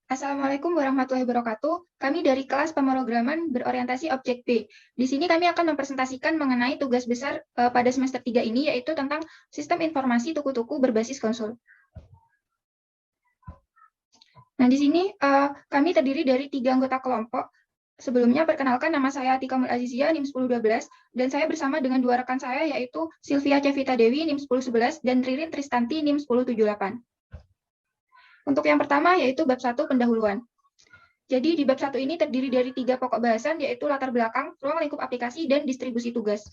Assalamualaikum warahmatullahi wabarakatuh. Kami dari kelas pemrograman berorientasi objek B. Di sini kami akan mempresentasikan mengenai tugas besar pada semester 3 ini, yaitu tentang sistem informasi tuku-tuku berbasis konsul. Nah, di sini kami terdiri dari 3 anggota kelompok. Sebelumnya, perkenalkan, nama saya Atika Mul Azizia, NIM 1012, dan saya bersama dengan 2 rekan saya, yaitu Sylvia Cevita Dewi, NIM 1011, dan Ririn Tristanti, NIM 1078. Untuk yang pertama, yaitu bab 1 pendahuluan. Jadi di bab 1 ini terdiri dari 3 pokok bahasan, yaitu latar belakang, ruang lingkup aplikasi, dan distribusi tugas.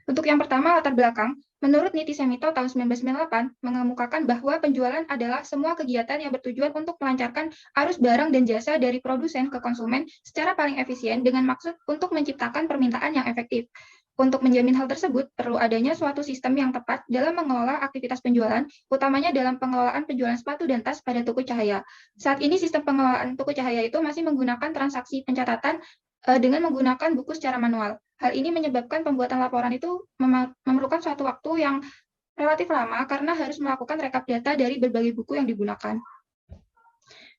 Untuk yang pertama, latar belakang, menurut Niti Semito tahun 1998, mengemukakan bahwa penjualan adalah semua kegiatan yang bertujuan untuk melancarkan arus barang dan jasa dari produsen ke konsumen secara paling efisien dengan maksud untuk menciptakan permintaan yang efektif. Untuk menjamin hal tersebut, perlu adanya suatu sistem yang tepat dalam mengelola aktivitas penjualan, utamanya dalam pengelolaan penjualan sepatu dan tas pada Tuku Cahaya. Saat ini sistem pengelolaan Tuku Cahaya itu masih menggunakan transaksi pencatatan dengan menggunakan buku secara manual. Hal ini menyebabkan pembuatan laporan itu memerlukan suatu waktu yang relatif lama karena harus melakukan rekap data dari berbagai buku yang digunakan.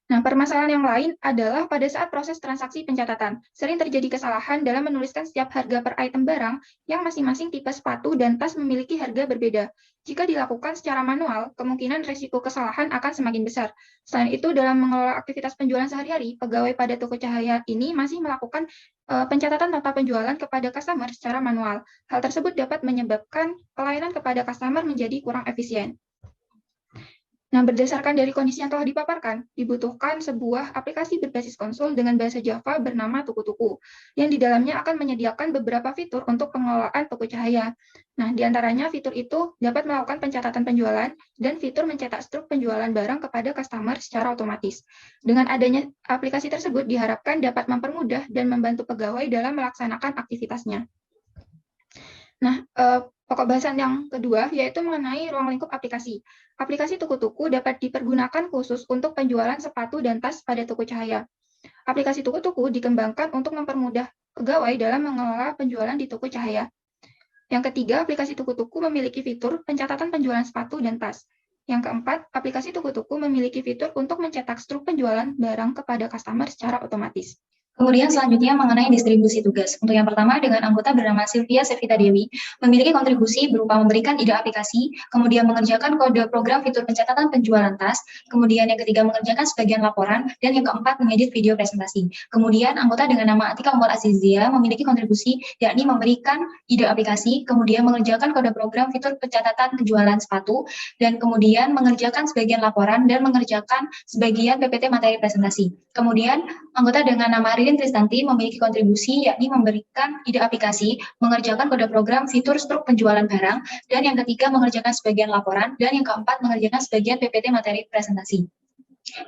Nah, permasalahan yang lain adalah pada saat proses transaksi pencatatan, sering terjadi kesalahan dalam menuliskan setiap harga per item barang yang masing-masing tipe sepatu dan tas memiliki harga berbeda. Jika dilakukan secara manual, kemungkinan risiko kesalahan akan semakin besar. Selain itu, dalam mengelola aktivitas penjualan sehari-hari, pegawai pada toko cahaya ini masih melakukan pencatatan nota penjualan kepada customer secara manual. Hal tersebut dapat menyebabkan pelayanan kepada customer menjadi kurang efisien. Nah, berdasarkan dari kondisi yang telah dipaparkan, dibutuhkan sebuah aplikasi berbasis konsul dengan bahasa Java bernama Tuku-Tuku, yang di dalamnya akan menyediakan beberapa fitur untuk pengelolaan toko cahaya. Nah, di antaranya fitur itu dapat melakukan pencatatan penjualan dan fitur mencetak struk penjualan barang kepada customer secara otomatis. Dengan adanya aplikasi tersebut diharapkan dapat mempermudah dan membantu pegawai dalam melaksanakan aktivitasnya. Nah, pokok bahasan yang kedua yaitu mengenai ruang lingkup aplikasi. Aplikasi Tuku-Tuku dapat dipergunakan khusus untuk penjualan sepatu dan tas pada Tuku Cahaya. Aplikasi Tuku-Tuku dikembangkan untuk mempermudah pegawai dalam mengelola penjualan di Tuku Cahaya. Yang ketiga, aplikasi Tuku-Tuku memiliki fitur pencatatan penjualan sepatu dan tas. Yang keempat, aplikasi Tuku-Tuku memiliki fitur untuk mencetak struk penjualan barang kepada customer secara otomatis. Kemudian selanjutnya mengenai distribusi tugas. Untuk yang pertama dengan anggota bernama Sylvia Cevita Dewi, memiliki kontribusi berupa memberikan ide aplikasi, kemudian mengerjakan kode program fitur pencatatan penjualan tas, kemudian yang ketiga mengerjakan sebagian laporan, dan yang keempat mengedit video presentasi. Kemudian anggota dengan nama Atika Umar Azizia memiliki kontribusi yakni memberikan ide aplikasi, kemudian mengerjakan kode program fitur pencatatan penjualan sepatu, dan kemudian mengerjakan sebagian laporan dan mengerjakan sebagian PPT materi presentasi. Kemudian anggota dengan nama Ririn Tristanti memiliki kontribusi yakni memberikan ide aplikasi, mengerjakan kode program fitur struk penjualan barang, dan yang ketiga mengerjakan sebagian laporan, dan yang keempat mengerjakan sebagian PPT materi presentasi.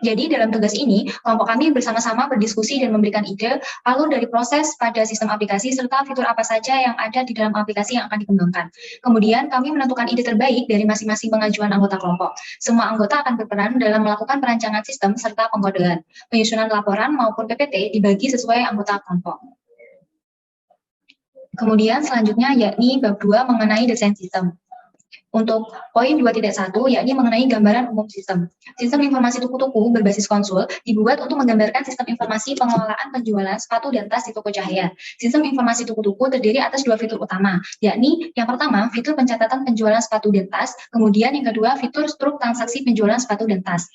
Jadi dalam tugas ini, kelompok kami bersama-sama berdiskusi dan memberikan ide alur dari proses pada sistem aplikasi serta fitur apa saja yang ada di dalam aplikasi yang akan dikembangkan. Kemudian kami menentukan ide terbaik dari masing-masing pengajuan anggota kelompok. Semua anggota akan berperan dalam melakukan perancangan sistem serta pengkodean. Penyusunan laporan maupun PPT dibagi sesuai anggota kelompok. Kemudian selanjutnya yakni bab 2 mengenai desain sistem. Untuk poin 2.1 yakni mengenai gambaran umum sistem. Sistem informasi tuku-tuku berbasis konsul dibuat untuk menggambarkan sistem informasi pengelolaan penjualan sepatu dan tas di toko cahaya. Sistem informasi tuku-tuku terdiri atas 2 fitur utama, yakni yang pertama fitur pencatatan penjualan sepatu dan tas, kemudian yang kedua fitur struk transaksi penjualan sepatu dan tas.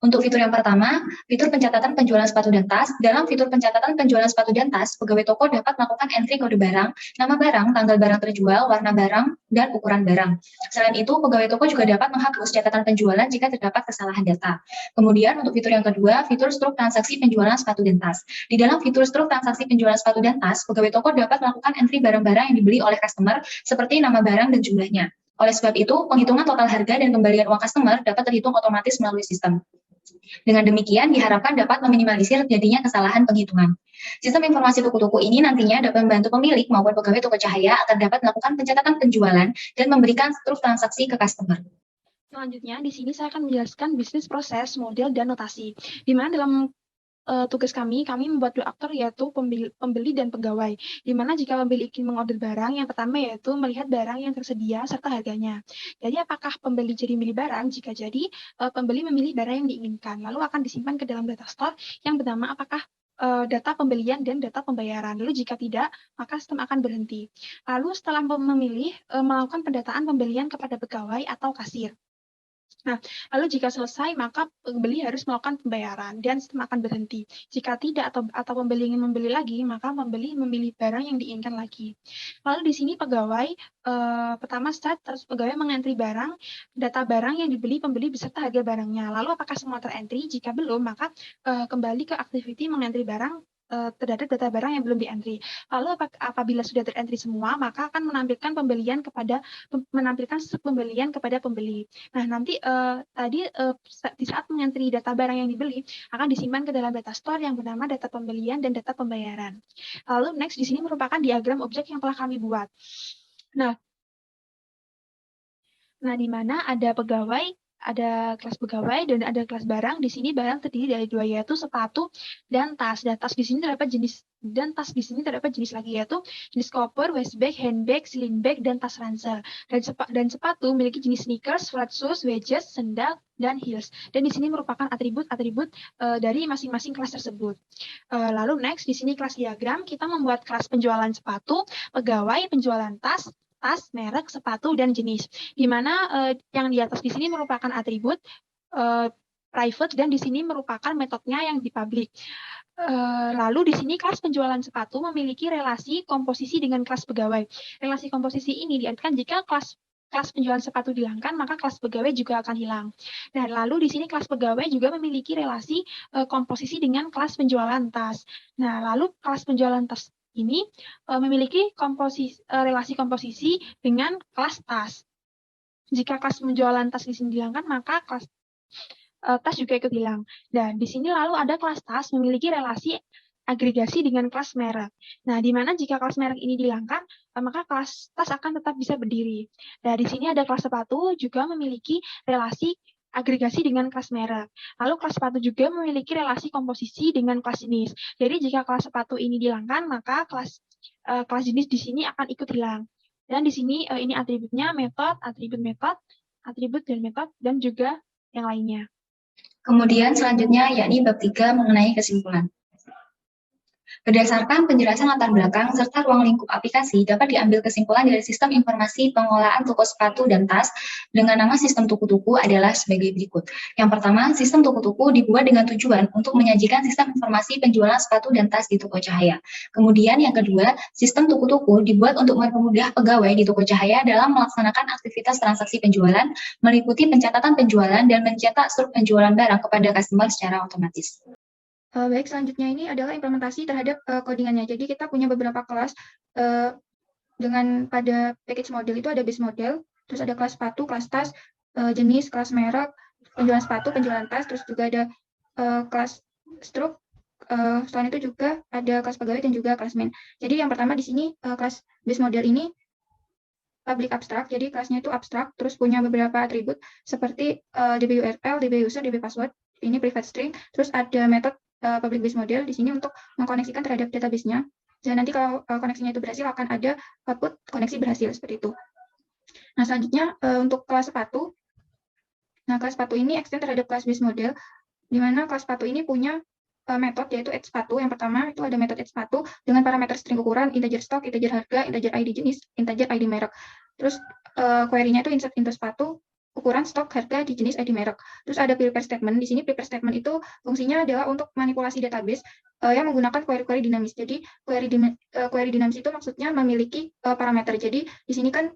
Untuk fitur yang pertama, fitur pencatatan penjualan sepatu dan tas, dalam fitur pencatatan penjualan sepatu dan tas, pegawai toko dapat melakukan entry kode barang, nama barang, tanggal barang terjual, warna barang, dan ukuran barang. Selain itu, pegawai toko juga dapat menghapus catatan penjualan jika terdapat kesalahan data. Kemudian untuk fitur yang kedua, fitur struk transaksi penjualan sepatu dan tas. Di dalam fitur struk transaksi penjualan sepatu dan tas, pegawai toko dapat melakukan entry barang-barang yang dibeli oleh customer seperti nama barang dan jumlahnya. Oleh sebab itu, penghitungan total harga dan kembalian uang customer dapat terhitung otomatis melalui sistem. Dengan demikian, diharapkan dapat meminimalisir terjadinya kesalahan penghitungan. Sistem informasi tuku-tuku ini nantinya dapat membantu pemilik maupun pegawai toko cahaya agar dapat melakukan pencatatan penjualan dan memberikan struk transaksi ke customer. Selanjutnya, di sini saya akan menjelaskan bisnis proses, model, dan notasi. Di mana dalam tugas kami membuat dua aktor yaitu pembeli dan pegawai. Di mana jika pembeli ingin mengorder barang, yang pertama yaitu melihat barang yang tersedia serta harganya. Jadi apakah pembeli jadi memilih barang? Jika jadi, pembeli memilih barang yang diinginkan, lalu akan disimpan ke dalam data store yang bernama apakah data pembelian dan data pembayaran. Lalu jika tidak, maka sistem akan berhenti. Lalu setelah memilih, melakukan pendataan pembelian kepada pegawai atau kasir. Nah, lalu jika selesai, maka pembeli harus melakukan pembayaran dan sistem akan berhenti. Jika tidak atau pembeli ingin membeli lagi, maka pembeli memilih barang yang diinginkan lagi. Lalu di sini pegawai pertama start, terus pegawai mengentri barang, data barang yang dibeli pembeli beserta harga barangnya. Lalu apakah semua terentry? Jika belum, maka kembali ke activity mengentri barang terhadap data barang yang belum di-entry. Lalu apabila sudah terentry semua, maka akan menampilkan pembelian kepada pembeli. Nah, nanti di saat mengentry data barang yang dibeli akan disimpan ke dalam data store yang bernama data pembelian dan data pembayaran. Lalu next di sini merupakan diagram objek yang telah kami buat. Nah, di mana ada pegawai, ada kelas pegawai dan ada kelas barang. Di sini barang terdiri dari dua, yaitu sepatu dan tas. Dan tas di sini terdapat jenis lagi, yaitu jenis koper, waistbag, handbag, sling bag, dan tas ransel. Dan sepatu memiliki jenis sneakers, flat shoes, wedges, sandal, dan heels. Dan di sini merupakan atribut-atribut dari masing-masing kelas tersebut. Lalu next di sini kelas diagram, kita membuat kelas penjualan sepatu, pegawai, penjualan tas, merek, sepatu, dan jenis. Di mana yang di atas di sini merupakan atribut private dan di sini merupakan metodenya yang di public. Lalu di sini kelas penjualan sepatu memiliki relasi komposisi dengan kelas pegawai. Relasi komposisi ini diartikan jika kelas penjualan sepatu dihilangkan, maka kelas pegawai juga akan hilang. Nah, lalu di sini kelas pegawai juga memiliki relasi komposisi dengan kelas penjualan tas. Nah, lalu kelas penjualan tas ini memiliki relasi komposisi dengan kelas tas. Jika kelas penjualan tas di sini dihilangkan, maka kelas tas juga ikut hilang. Dan di sini lalu ada kelas tas memiliki relasi agregasi dengan kelas merek. Nah, di mana jika kelas merek ini dihilangkan, maka kelas tas akan tetap bisa berdiri. Nah, di sini ada kelas sepatu juga memiliki relasi agregasi dengan kelas merek. Lalu kelas sepatu juga memiliki relasi komposisi dengan kelas jenis. Jadi jika kelas sepatu ini dihilangkan, maka kelas jenis di sini akan ikut hilang. Dan di sini ini atributnya metode, atribut dan metode, dan juga yang lainnya. Kemudian selanjutnya yakni bab 3 mengenai kesimpulan. Berdasarkan penjelasan latar belakang serta ruang lingkup aplikasi, dapat diambil kesimpulan dari sistem informasi pengelolaan toko sepatu dan tas dengan nama sistem tuku-tuku adalah sebagai berikut. Yang pertama, sistem tuku-tuku dibuat dengan tujuan untuk menyajikan sistem informasi penjualan sepatu dan tas di toko cahaya. Kemudian yang kedua, sistem tuku-tuku dibuat untuk mempermudah pegawai di toko cahaya dalam melaksanakan aktivitas transaksi penjualan, meliputi pencatatan penjualan dan mencetak struk penjualan barang kepada customer secara otomatis. Baik, selanjutnya ini adalah implementasi terhadap codingannya. Jadi kita punya beberapa kelas dengan pada package model itu ada base model, terus ada kelas sepatu, kelas tas, jenis, kelas merek, penjualan sepatu, penjualan tas, terus juga ada kelas struk. Selain itu juga ada kelas pegawai dan juga kelas main. Jadi yang pertama di sini kelas base model ini public abstract, jadi kelasnya itu abstrak, terus punya beberapa atribut seperti DB URL, DB user, DB password, ini private string, terus ada metode public base model di sini untuk mengkoneksikan terhadap database-nya. Dan nanti kalau koneksinya itu berhasil akan ada output koneksi berhasil seperti itu. Nah, selanjutnya untuk kelas sepatu. Nah, kelas sepatu ini extend terhadap kelas base model, di mana kelas sepatu ini punya metode yaitu add sepatu. Yang pertama itu ada metode add sepatu dengan parameter string ukuran, integer stock, integer harga, integer ID jenis, integer ID merek. Terus query-nya itu insert into sepatu, ukuran stok, harga, di jenis, ID merek. Terus ada prepare statement. Di sini prepare statement itu fungsinya adalah untuk manipulasi database yang menggunakan query-query dinamis. Jadi query dinamis itu maksudnya memiliki parameter. Jadi di sini kan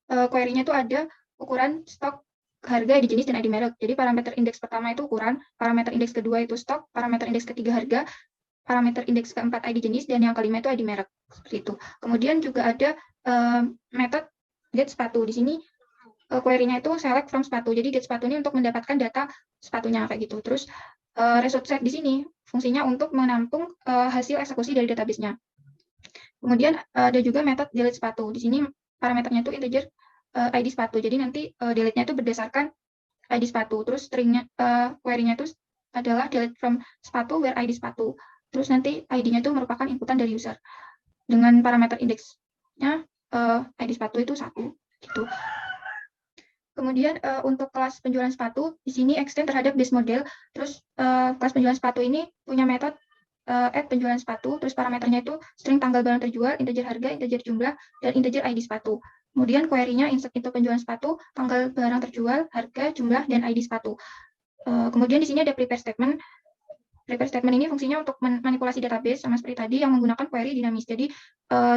query-nya itu ada ukuran stok, harga, di jenis, dan ID merek. Jadi parameter indeks pertama itu ukuran, parameter indeks kedua itu stok, parameter indeks ketiga harga, parameter indeks keempat ID jenis, dan yang kelima itu ID merek. Seperti itu. Kemudian juga ada metode get sepatu. Di sini query-nya itu select from sepatu. Jadi get sepatu ini untuk mendapatkan data sepatunya kayak gitu. Terus result set di sini fungsinya untuk menampung hasil eksekusi dari database-nya. Kemudian ada juga metode delete sepatu. Di sini parameternya itu integer ID sepatu. Jadi nanti delete-nya itu berdasarkan ID sepatu. Terus string-nya query-nya itu adalah delete from sepatu where ID sepatu. Terus nanti ID-nya itu merupakan inputan dari user. Dengan parameter indeksnya ID sepatu itu 1 gitu. Kemudian untuk kelas penjualan sepatu, di sini extend terhadap base model. Terus kelas penjualan sepatu ini punya metode add penjualan sepatu, terus parameternya itu string tanggal barang terjual, integer harga, integer jumlah, dan integer ID sepatu. Kemudian query-nya insert into penjualan sepatu, tanggal barang terjual, harga, jumlah, dan ID sepatu. Kemudian di sini ada prepare statement. Prepare statement ini fungsinya untuk manipulasi database sama seperti tadi yang menggunakan query dinamis. Jadi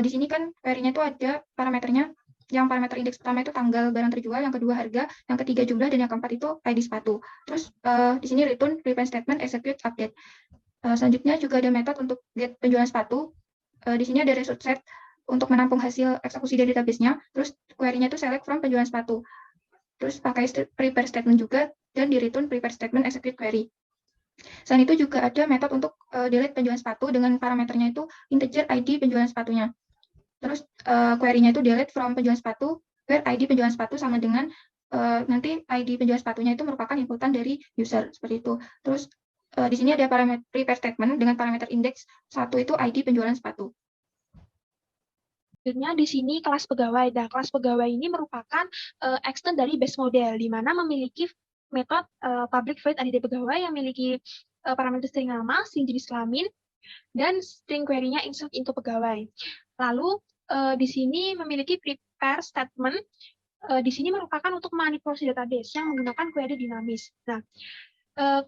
di sini kan query-nya itu ada parameternya. Yang parameter indeks pertama itu tanggal barang terjual, yang kedua harga, yang ketiga jumlah, dan yang keempat itu ID sepatu. Terus di sini return, prepare statement, execute, update. Selanjutnya juga ada metode untuk get penjualan sepatu. Di sini ada result set untuk menampung hasil eksekusi dari database-nya. Terus query-nya itu select from penjualan sepatu. Terus pakai prepare statement juga, dan di return prepare statement, execute query. Selain itu juga ada metode untuk delete penjualan sepatu dengan parameternya itu integer ID penjualan sepatunya. Terus query-nya itu delete from penjualan sepatu, where ID penjualan sepatu sama dengan nanti ID penjualan sepatunya itu merupakan inputan dari user, seperti itu. Terus di sini ada parameter prepare statement dengan parameter indeks 1 itu ID penjualan sepatu. Selanjutnya di sini kelas pegawai. Nah, kelas pegawai ini merupakan extend dari base model, di mana memiliki metode public void ID pegawai yang memiliki parameter string nama, string jenis kelamin, dan string query-nya insert into pegawai. Lalu di sini memiliki prepare statement. Di sini merupakan untuk manipulasi database yang menggunakan query dinamis. Nah,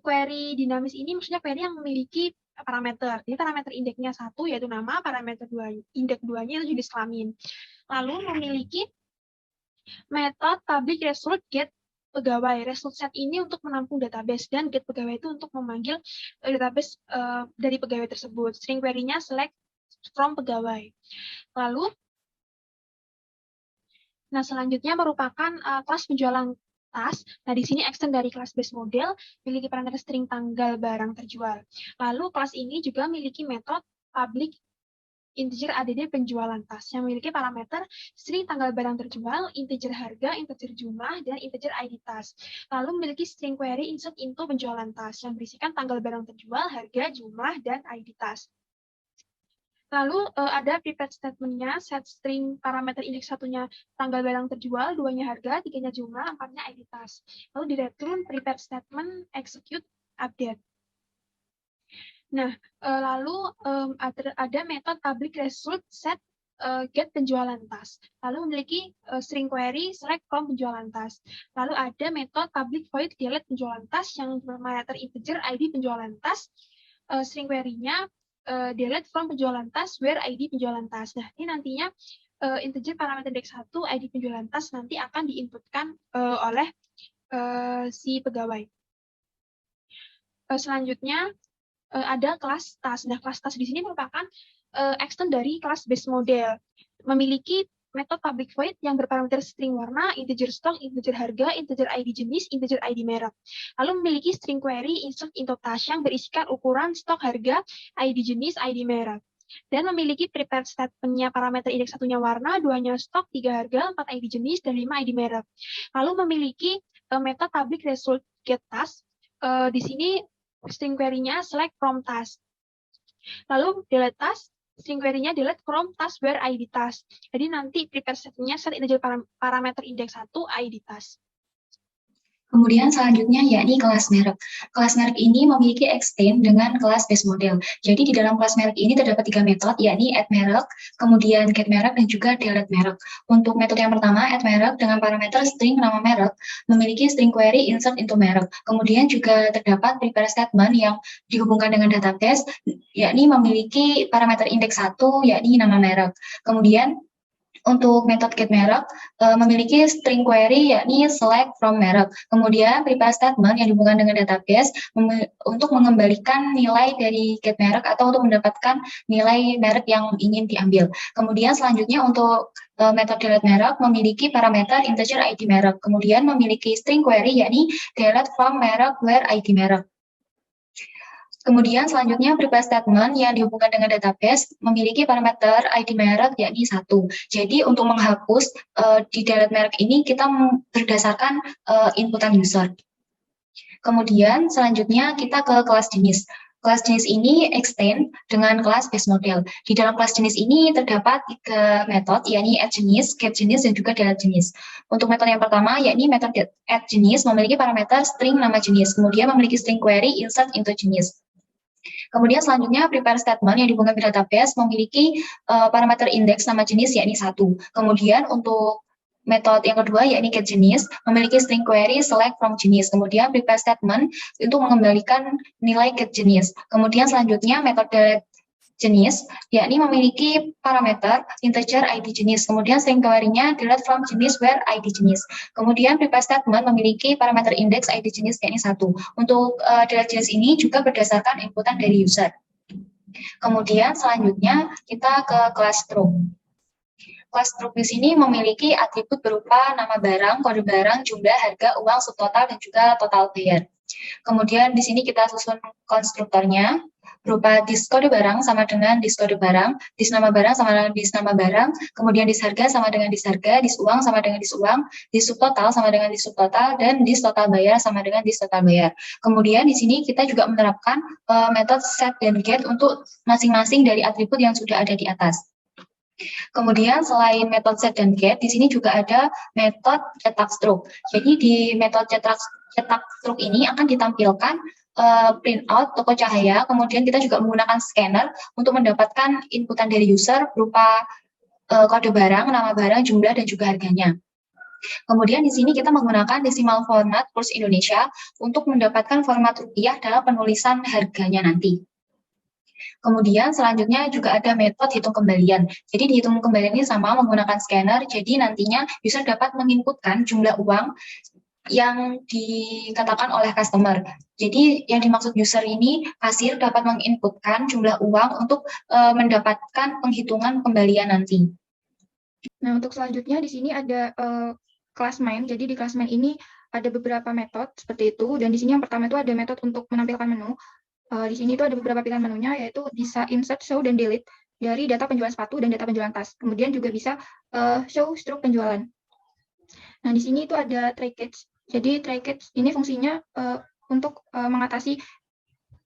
query dinamis ini maksudnya query yang memiliki parameter. Jadi parameter indeksnya 1 yaitu nama, parameter 2 indeks 2-nya itu jenis kelamin. Lalu memiliki metode public result get pegawai. Result set ini untuk menampung database dan get pegawai itu untuk memanggil database dari pegawai tersebut. String query-nya select from pegawai. Lalu nah selanjutnya merupakan kelas penjualan tas. Nah, di sini extend dari kelas base model, memiliki parameter string tanggal barang terjual. Lalu kelas ini juga memiliki metode public integer add penjualan tas yang memiliki parameter string tanggal barang terjual, integer harga, integer jumlah, dan integer ID tas. Lalu memiliki string query insert into penjualan tas yang berisikan tanggal barang terjual, harga, jumlah, dan ID tas. Lalu ada prepare statement-nya, set string parameter indeks 1-nya tanggal barang terjual, 2-nya harga, 3-nya jumlah, 4-nya ID tas. Lalu di return prepare statement, execute, update. Nah, lalu ada metode public result set get penjualan tas. Lalu memiliki string query select from penjualan tas. Lalu ada metode public void delete penjualan tas yang berparameter integer ID penjualan tas. String query-nya delete from penjualan tas where ID penjualan tas. Nah, ini nantinya integer parameter indeks 1 ID penjualan tas nanti akan diinputkan oleh si pegawai. Selanjutnya ada kelas tas. Nah, kelas tas di sini merupakan extend dari kelas base model. Memiliki metode public void yang berparameter string warna, integer stock, integer harga, integer ID jenis, integer ID merek. Lalu memiliki string query insert into tas yang berisikan ukuran, stok, harga, ID jenis, ID merek. Dan memiliki prepare statement-nya parameter indeks 1-nya warna, 2-nya stok, 3 harga, 4 ID jenis, dan 5 ID merek. Lalu memiliki metode public result get task. Di sini string query-nya select from task. Lalu delete task. String query-nya delete from task where ID task. Jadi nanti prepare statement-nya set integer parameter indeks 1 ID task. Kemudian selanjutnya yakni kelas merek. Kelas merek ini memiliki extend dengan kelas base model. Jadi di dalam kelas merek ini terdapat 3 metode, yakni add merek, kemudian get merek, dan juga delete merek. Untuk metode yang pertama, add merek dengan parameter string nama merek, memiliki string query insert into merek. Kemudian juga terdapat prepare statement yang dihubungkan dengan database, yakni memiliki parameter indeks 1, yakni nama merek. Kemudian untuk metode get merek memiliki string query yakni select from merek. Kemudian prepare statement yang dihubungkan dengan database untuk mengembalikan nilai dari get merek atau untuk mendapatkan nilai merek yang ingin diambil. Kemudian selanjutnya untuk metode delete merek memiliki parameter integer ID merek. Kemudian memiliki string query yakni delete from merek where ID merek. Kemudian selanjutnya prepare statement yang dihubungkan dengan database memiliki parameter ID merek yakni 1. Jadi untuk menghapus di delete merek ini kita berdasarkan inputan user. Kemudian selanjutnya kita ke kelas jenis. Kelas jenis ini extend dengan kelas base model. Di dalam kelas jenis ini terdapat 3 metode, yakni add jenis, get jenis, dan juga delete jenis. Untuk metode yang pertama, yakni metode add jenis, memiliki parameter string nama jenis, kemudian memiliki string query insert into jenis. Kemudian selanjutnya prepare statement yang dihubungkan ke database memiliki parameter index nama jenis yakni 1. Kemudian untuk metode yang kedua yakni get jenis memiliki string query select from jenis. Kemudian prepare statement untuk mengembalikan nilai get jenis. Kemudian selanjutnya metode jenis yakni memiliki parameter integer ID jenis. Kemudian string query-nya delete from jenis where ID jenis. Kemudian prepare statement memiliki parameter index ID jenis yakni 1. Untuk delete jenis ini juga berdasarkan inputan dari user. Kemudian selanjutnya kita ke kelas struct. Kelas struct di sini memiliki atribut berupa nama barang, kode barang, jumlah, harga, uang, subtotal, dan juga total bayar. Kemudian di sini kita susun konstruktornya berupa dis kode barang sama dengan dis kode barang, dis nama barang sama dengan dis nama barang, kemudian dis harga sama dengan dis harga, dis uang sama dengan dis uang, dis subtotal sama dengan dis subtotal, dan dis total bayar sama dengan dis total bayar. Kemudian di sini kita juga menerapkan metode set dan get untuk masing-masing dari atribut yang sudah ada di atas. Kemudian selain metode set dan get, di sini juga ada metode cetak struct. Jadi di metode cetak struct ini akan ditampilkan printout toko cahaya, kemudian kita juga menggunakan scanner untuk mendapatkan inputan dari user berupa kode barang, nama barang, jumlah, dan juga harganya. Kemudian di sini kita menggunakan decimal format kurs Indonesia untuk mendapatkan format rupiah dalam penulisan harganya nanti. Kemudian selanjutnya juga ada metode hitung kembalian. Jadi di hitung kembalian ini sama menggunakan scanner, jadi nantinya user dapat menginputkan jumlah uang yang dikatakan oleh customer. Jadi yang dimaksud user ini, kasir dapat menginputkan jumlah uang untuk mendapatkan penghitungan kembalian nanti. Nah, untuk selanjutnya di sini ada kelas main. Jadi di kelas main ini ada beberapa metode seperti itu. Dan di sini yang pertama itu ada metode untuk menampilkan menu. Di sini itu ada beberapa pilihan menunya, yaitu bisa insert, show, dan delete dari data penjualan sepatu dan data penjualan tas. Kemudian juga bisa show struk penjualan. Nah, di sini itu ada trackage. Jadi trackage ini fungsinya untuk mengatasi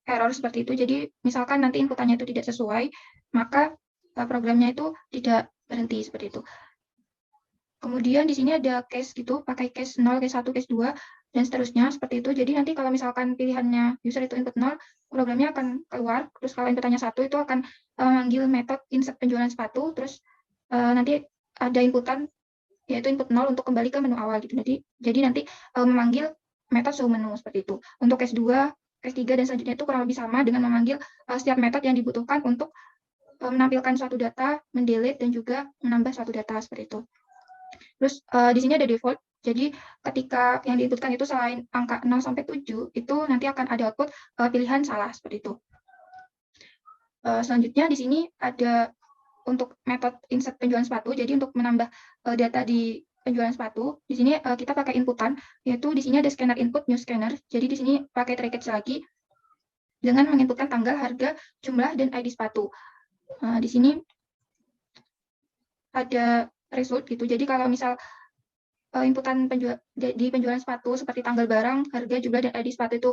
error seperti itu. Jadi misalkan nanti inputannya itu tidak sesuai, maka programnya itu tidak berhenti seperti itu. Kemudian di sini ada case gitu, pakai case 0, case 1, case 2, dan seterusnya seperti itu. Jadi nanti kalau misalkan pilihannya user itu input 0, programnya akan keluar. Terus kalau inputannya 1 itu akan memanggil metode insert penjualan sepatu. Terus nanti ada inputan, yaitu input 0 untuk kembali ke menu awal gitu. Jadi nanti memanggil metode show menu seperti itu. Untuk case 2, case 3, dan selanjutnya itu kurang lebih sama dengan memanggil setiap metode yang dibutuhkan untuk menampilkan suatu data, mendelete, dan juga menambah suatu data seperti itu. Terus di sini ada default, jadi ketika yang diinputkan itu selain angka 0 sampai 7, itu nanti akan ada output pilihan salah seperti itu. Selanjutnya di sini ada untuk metode insert penjualan sepatu, jadi untuk menambah data di penjualan sepatu, di sini kita pakai inputan, yaitu di sini ada scanner input, new scanner, jadi di sini pakai trackage lagi, dengan menginputkan tanggal, harga, jumlah, dan ID sepatu. Di sini ada result gitu. Jadi kalau misal inputan di penjualan sepatu seperti tanggal barang, harga, jumlah, dan ID sepatu itu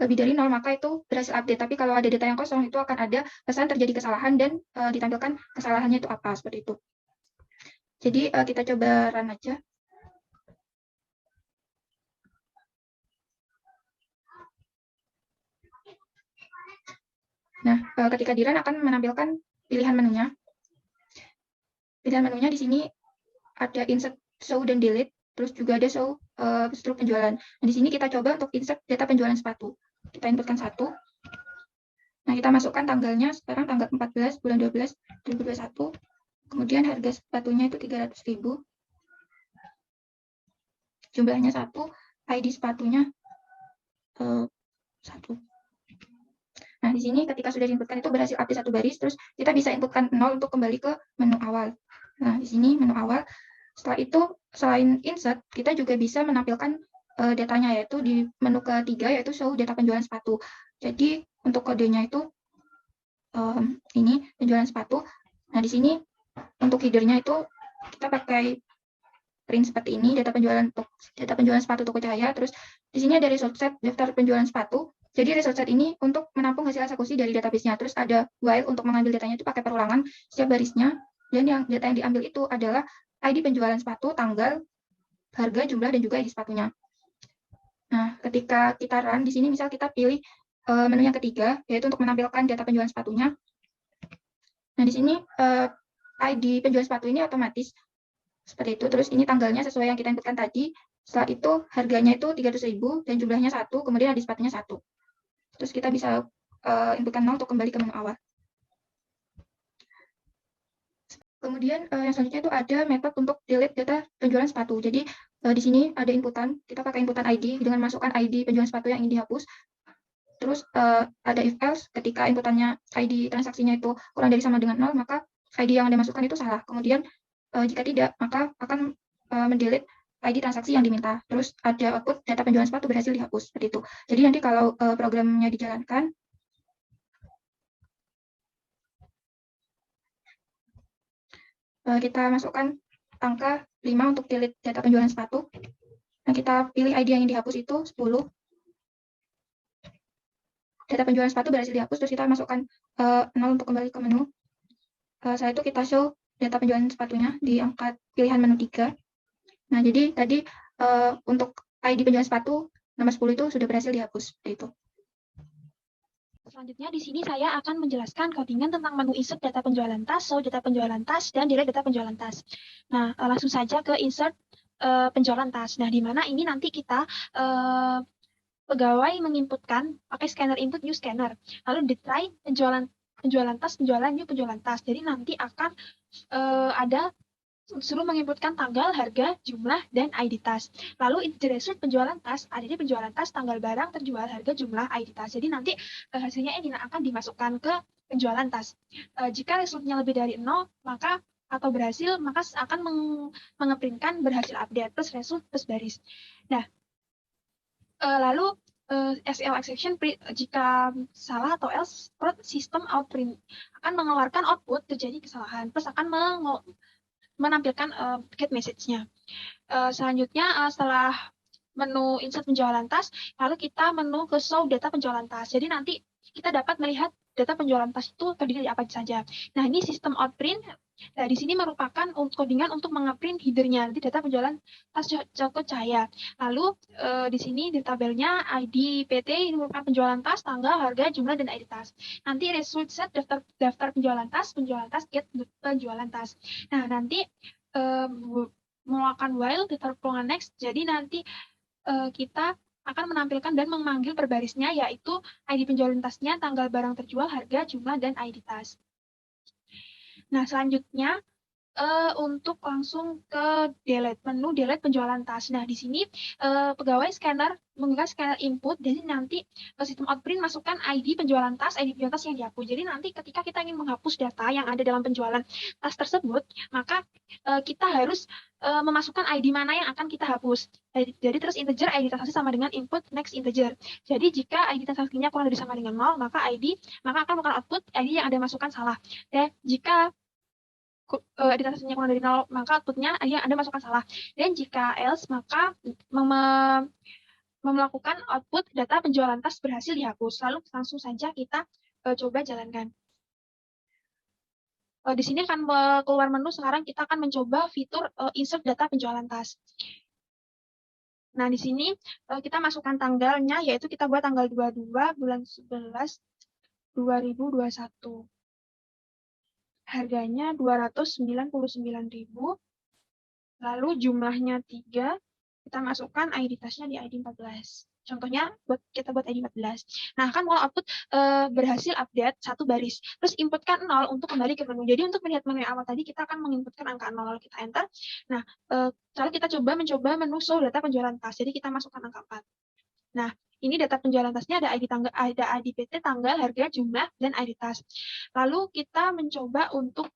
lebih dari 0, maka itu berhasil update. Tapi kalau ada data yang kosong, itu akan ada pesan terjadi kesalahan dan ditampilkan kesalahannya itu apa, seperti itu. Jadi kita coba run aja. Nah, ketika di run akan menampilkan pilihan menunya. Pilihan menunya di sini ada insert, show, dan delete, terus juga ada show struk penjualan. Nah, di sini kita coba untuk insert data penjualan sepatu. Kita inputkan 1. Nah, kita masukkan tanggalnya, sekarang tanggal 14 bulan 12 2021. Kemudian harga sepatunya itu 300.000. Jumlahnya 1, ID sepatunya 1. Nah, di sini ketika sudah diinputkan itu berhasil update 1 baris, terus kita bisa inputkan 0 untuk kembali ke menu awal. Nah, di sini menu awal. Setelah itu, selain insert, kita juga bisa menampilkan datanya, yaitu di menu ketiga, yaitu show data penjualan sepatu. Jadi, untuk kodenya itu ini, penjualan sepatu. Nah, di sini untuk header-nya itu kita pakai print seperti ini, data penjualan sepatu toko cahaya, terus Di sini ada result set daftar penjualan sepatu. Jadi result set ini untuk menampung hasil eksekusi dari database-nya. Terus ada while untuk mengambil datanya itu pakai perulangan setiap barisnya. Dan yang data yang diambil itu adalah ID penjualan sepatu, tanggal, harga, jumlah, dan juga ID sepatunya. Nah, ketika kita run, di sini misal kita pilih menu yang ketiga, yaitu untuk menampilkan data penjualan sepatunya. Nah, di sini ID penjualan sepatu ini otomatis seperti itu. Terus ini tanggalnya sesuai yang kita inputkan tadi. Setelah itu harganya itu 300.000 dan jumlahnya 1, kemudian ID sepatunya 1. Terus kita bisa inputkan 0 untuk kembali ke menu awal. Kemudian yang selanjutnya itu ada metode untuk delete data penjualan sepatu. Jadi di sini ada inputan, kita pakai inputan ID dengan masukkan ID penjualan sepatu yang ingin dihapus. Terus ada if else, ketika inputannya ID transaksinya itu kurang dari sama dengan 0, maka ID yang Anda masukkan itu salah. Kemudian jika tidak, maka akan mendelete ID transaksi yang diminta. Terus ada output data penjualan sepatu berhasil dihapus, seperti itu. Jadi nanti kalau programnya dijalankan, kita masukkan angka 5 untuk delete data penjualan sepatu. Nah, kita pilih ID yang ingin dihapus itu 10. Data penjualan sepatu berhasil dihapus, terus kita masukkan 0 untuk kembali ke menu. Setelah itu kita show data penjualan sepatunya di angka pilihan menu 3. Nah, jadi tadi untuk ID penjualan sepatu nomor 10 itu sudah berhasil dihapus, seperti itu. Selanjutnya di sini saya akan menjelaskan codingan tentang menu insert data penjualan tas, show data penjualan tas, dan delete data penjualan tas. Nah, langsung saja ke insert penjualan tas. Nah, di mana ini nanti kita pegawai menginputkan pakai scanner input new scanner, lalu ditry penjualan tas, penjualan new penjualan tas. Jadi nanti akan ada suruh menginputkan tanggal, harga, jumlah, dan ID tas. Lalu the result penjualan tas, ID penjualan tas, tanggal barang terjual, harga, jumlah, ID tas. Jadi nanti hasilnya ini akan dimasukkan ke penjualan tas. Jika resultnya lebih dari 0, maka atau berhasil, maka akan mengeprintkan berhasil update plus result plus baris. Nah, lalu SL exception jika salah atau else system outprint akan mengeluarkan output terjadi kesalahan plus akan menampilkan get message-nya. Selanjutnya setelah menu insert penjualan tas, lalu kita menu ke show data penjualan tas. Jadi nanti kita dapat melihat data penjualan tas itu terdiri dari apa saja. Nah, ini sistem outprint. Nah, di sini merupakan codingan untuk mengeprint header-nya, nanti data penjualan tas Joko Cahaya. Lalu di sini di tabelnya ID PT ini merupakan penjualan tas, tanggal, harga, jumlah, dan ID tas. Nanti result set daftar penjualan tas, get penjualan tas. Nah, nanti melakukan while daftar peluangan next. Jadi nanti kita akan menampilkan dan memanggil per barisnya, yaitu ID penjualan tasnya, tanggal barang terjual, harga, jumlah, dan ID tas. Nah, selanjutnya untuk langsung ke delete, menu delete penjualan tas. Nah, di sini pegawai scanner menggunakan scanner input, jadi nanti sistem outprint masukkan ID penjualan tas yang dihapus. Jadi nanti ketika kita ingin menghapus data yang ada dalam penjualan tas tersebut, maka kita harus memasukkan ID mana yang akan kita hapus. Jadi terus integer ID transaksi sama dengan input next integer. Jadi jika ID transaksinya kurang dari sama dengan 0, maka akan bukan output ID yang Anda masukkan salah. Dan jika ID transaksinya kurang dari 0, maka outputnya yang Anda masukkan salah. Dan jika else, maka melakukan output data penjualan tas berhasil dihapus. Lalu langsung saja kita coba jalankan. Di sini akan keluar menu, sekarang kita akan mencoba fitur insert data penjualan tas. Nah, di sini kita masukkan tanggalnya, yaitu kita buat tanggal 22 bulan 11 2021. Harganya 299.000. Lalu jumlahnya 3, kita masukkan ID tasnya di ID 14. Contohnya kita buat ID 14. Nah, kan mau output berhasil update 1 baris. Terus inputkan 0 untuk kembali ke menu. Jadi untuk melihat menu yang awal tadi kita akan menginputkan angka 0, lalu kita enter. Nah, lalu kita mencoba menu show data penjualan tas. Jadi kita masukkan angka 4. Nah, ini data penjualan tasnya ada ID PT, tanggal, harga, jumlah, dan ID tas. Lalu kita mencoba untuk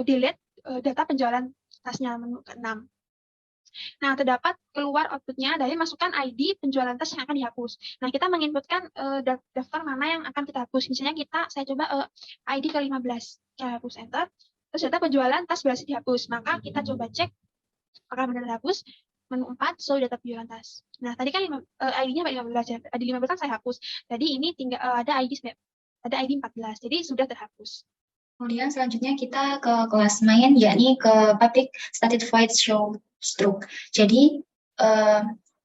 delete data penjualan tasnya, menu ke-6. Nah, terdapat keluar outputnya dari masukkan ID penjualan tas yang akan dihapus. Nah, kita menginputkan daftar mana yang akan kita hapus. Misalnya saya coba ID ke-15. Kita hapus enter. Terus data penjualan tas berhasil dihapus. Maka kita coba cek apakah benar dihapus. menu 4, show data penjualan tas. Nah, tadi kan ID-nya 15 ya. ID 15 kan saya hapus. Jadi ini tinggal ada ID 14. Jadi sudah terhapus. Kemudian selanjutnya kita ke kelas main, yakni ke public static void show stroke. Jadi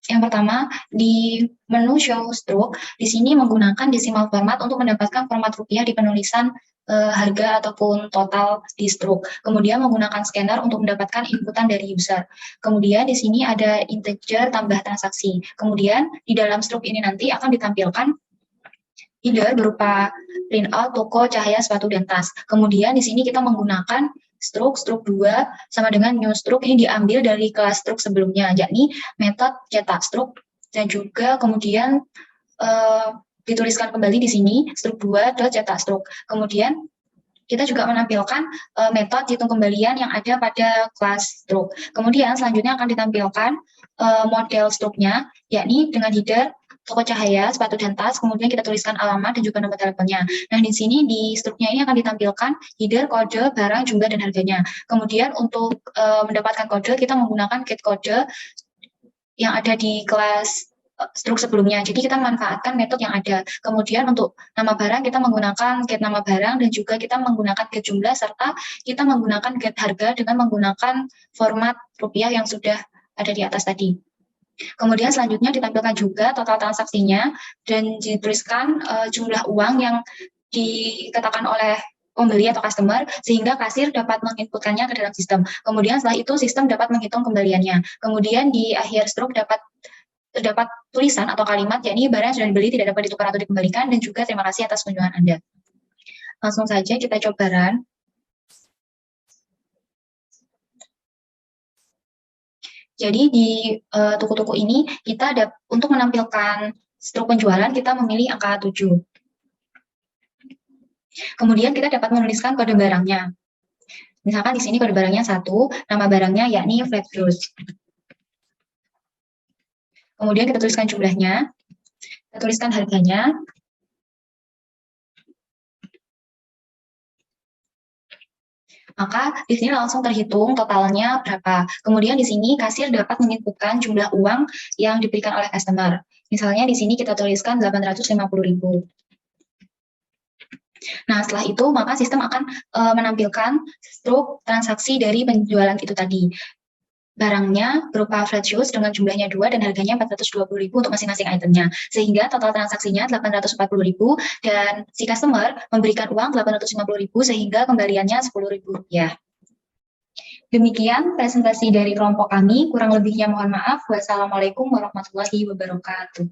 yang pertama di menu show stroke, di sini menggunakan decimal format untuk mendapatkan format rupiah di penulisan harga ataupun total di stroke. Kemudian menggunakan scanner untuk mendapatkan inputan dari user. Kemudian di sini ada integer tambah transaksi. Kemudian di dalam stroke ini nanti akan ditampilkan header berupa printout toko, cahaya, sepatu, dan tas. Kemudian di sini kita menggunakan stroke 2 sama dengan new stroke, ini diambil dari kelas stroke sebelumnya, yakni metode cetak stroke, dan juga kemudian dituliskan kembali di sini stroke 2 cetak stroke. Kemudian kita juga menampilkan metode hitung kembalian yang ada pada kelas stroke. Kemudian selanjutnya akan ditampilkan model stroke-nya, yakni dengan header toko cahaya, sepatu, dan tas, kemudian kita tuliskan alamat dan juga nomor teleponnya. Nah, di sini di struknya ini akan ditampilkan header, kode, barang, jumlah, dan harganya. Kemudian untuk mendapatkan kode, kita menggunakan get kode yang ada di kelas struk sebelumnya. Jadi kita memanfaatkan metode yang ada. Kemudian untuk nama barang, kita menggunakan get nama barang, dan juga kita menggunakan get jumlah, serta kita menggunakan get harga dengan menggunakan format rupiah yang sudah ada di atas tadi. Kemudian selanjutnya ditampilkan juga total transaksinya dan dituliskan jumlah uang yang dikatakan oleh pembeli atau customer sehingga kasir dapat menginputkannya ke dalam sistem. Kemudian setelah itu sistem dapat menghitung kembaliannya. Kemudian di akhir stroke terdapat tulisan atau kalimat, yakni barang yang sudah dibeli tidak dapat ditukar atau dikembalikan, dan juga terima kasih atas kunjungan Anda. Langsung saja kita coba run. Jadi di toko-toko ini kita ada untuk menampilkan stroke penjualan kita memilih angka 7. Kemudian kita dapat menuliskan kode barangnya. Misalkan di sini kode barangnya 1, nama barangnya yakni flat shoes. Kemudian kita tuliskan jumlahnya, kita tuliskan harganya. Maka di sini langsung terhitung totalnya berapa. Kemudian di sini kasir dapat menginputkan jumlah uang yang diberikan oleh customer. Misalnya di sini kita tuliskan 850.000. Nah, setelah itu maka sistem akan menampilkan stroke transaksi dari penjualan itu tadi. Barangnya berupa flat shoes dengan jumlahnya 2 dan harganya 420.000 untuk masing-masing itemnya. Sehingga total transaksinya 840.000 dan si customer memberikan uang 850.000 sehingga kembaliannya 10.000 rupiah. Demikian presentasi dari kelompok kami, kurang lebihnya mohon maaf. Wassalamualaikum warahmatullahi wabarakatuh.